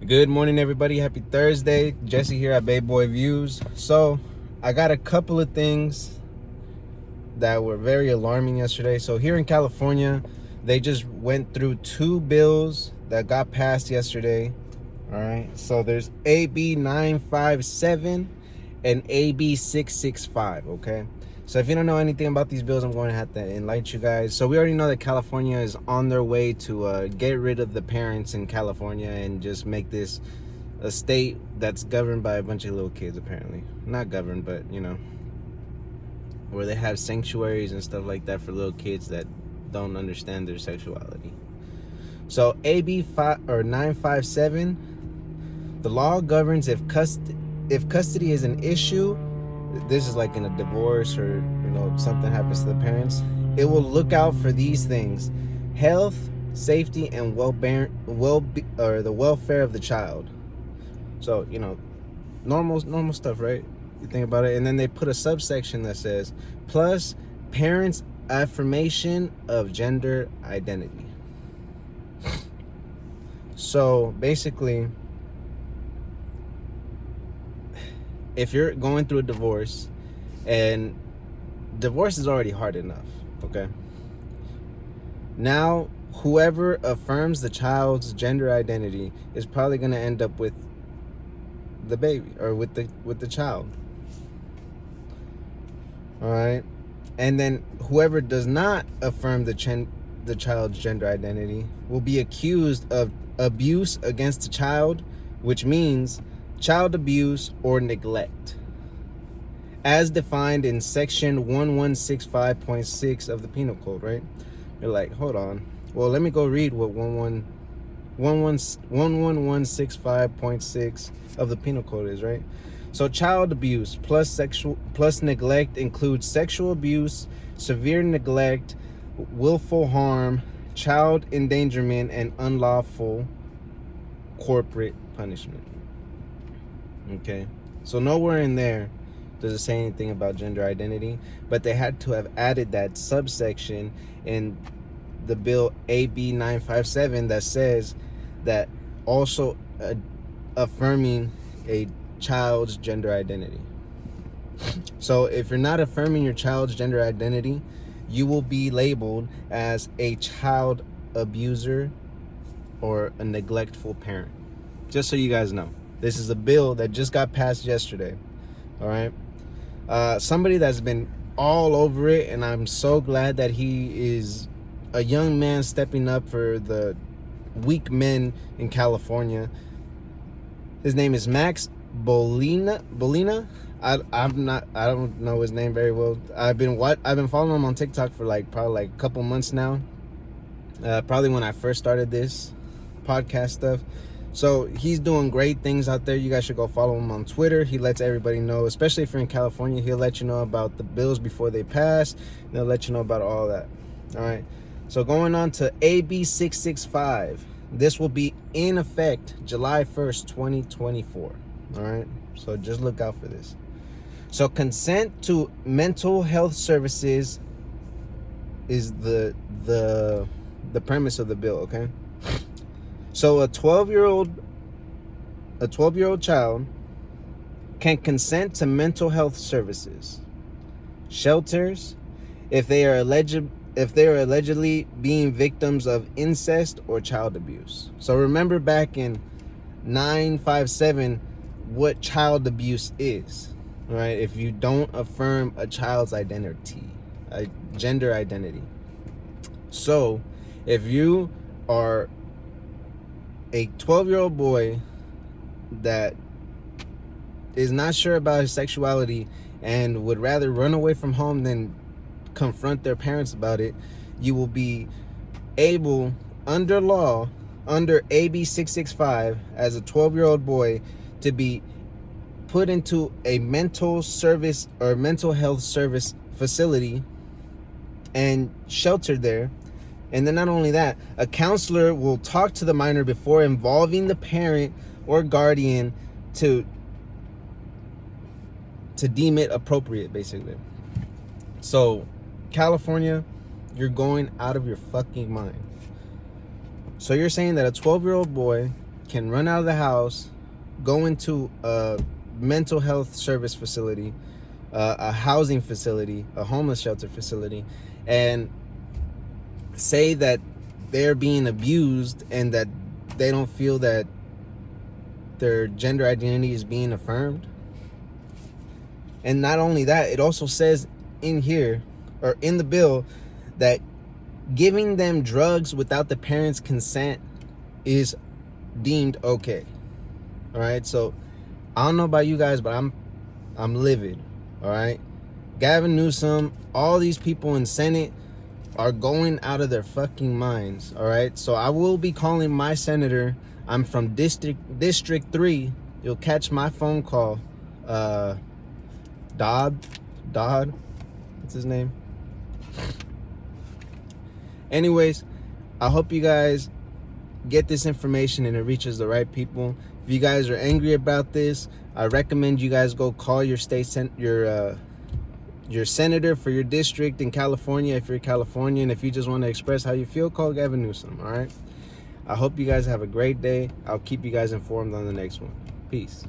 Good morning, everybody. Happy Thursday. Jesse here at Bay Boy Views. So I got a couple of things that were very alarming yesterday. So here in California, they just went through two bills that got passed yesterday. All right. So there's AB957 and AB665. Okay. So if you don't know anything about these bills, I'm going to have to enlighten you guys. So we already know that California is on their way to get rid of the parents in California and just make this a state that's governed by a bunch of little kids, apparently. Not governed, but, you know, where they have sanctuaries and stuff like that for little kids that don't understand their sexuality. So AB 957, the law governs if custody is an issue. This is like in a divorce or, you know, something happens to the parents. It will look out for these things: health, safety, and the welfare of the child. So, you know, normal stuff, right? You think about it. And then they put a subsection that says, plus parents' affirmation of gender identity. So basically, if you're going through a divorce, and divorce is already hard enough, okay? Now, whoever affirms the child's gender identity is probably going to end up with the baby or with the child. All right? And then whoever does not affirm the child's gender identity will be accused of abuse against the child, which means child abuse or neglect, as defined in section 1165.6 of the Penal Code, right? You're like, hold on. Well, let me go read what 11165.6 of the Penal Code is, right? So child abuse plus neglect includes sexual abuse, severe neglect, willful harm, child endangerment, and unlawful corporate punishment. Okay, so nowhere in there does it say anything about gender identity, but they had to have added that subsection in the bill AB 957 that says that also affirming a child's gender identity. So if you're not affirming your child's gender identity, you will be labeled as a child abuser or a neglectful parent. Just so you guys know. This is a bill that just got passed yesterday. All right. Somebody that's been all over it, and I'm so glad that he is a young man stepping up for the weak men in California. His name is Max Bolina. I don't know his name very well. I've been following him on TikTok for probably a couple months now. Probably when I first started this podcast stuff. So he's doing great things out there. You guys should go follow him on Twitter. He lets everybody know, especially if you're in California, he'll let you know about the bills before they pass. And he'll let you know about all that. All right. So going on to AB665. This will be in effect July 1st, 2024. All right. So just look out for this. So consent to mental health services is the premise of the bill, okay? So a 12-year-old child can consent to mental health services, shelters, if they are allegedly being victims of incest or child abuse. So remember back in 957 what child abuse is, right? If you don't affirm a child's identity, a gender identity. So if you are a 12-year-old boy that is not sure about his sexuality and would rather run away from home than confront their parents about it, you will be able, under law, under AB 665, as a 12-year-old boy, to be put into a mental service or mental health service facility and sheltered there. And then not only that, a counselor will talk to the minor before involving the parent or guardian to deem it appropriate, basically. So, California, you're going out of your fucking mind. So you're saying that a 12-year-old boy can run out of the house, go into a mental health service facility, a housing facility, a homeless shelter facility, and say that they're being abused and that they don't feel that their gender identity is being affirmed. And not only that, it also says in here, or in the bill, that giving them drugs without the parents' consent is deemed okay. All right, so I don't know about you guys, but I'm livid. All right, Gavin Newsom, all these people in Senate are going out of their fucking minds. All right, so I will be calling my senator. I'm from District 3. You'll catch my phone call. Dodd, what's his name? Anyways, I hope you guys get this information and it reaches the right people. If you guys are angry about this, I recommend you guys go call your your senator for your district in California. If you're Californian, if you just want to express how you feel, call Gavin Newsom. All right, I hope you guys have a great day. I'll keep you guys informed on the next one. Peace.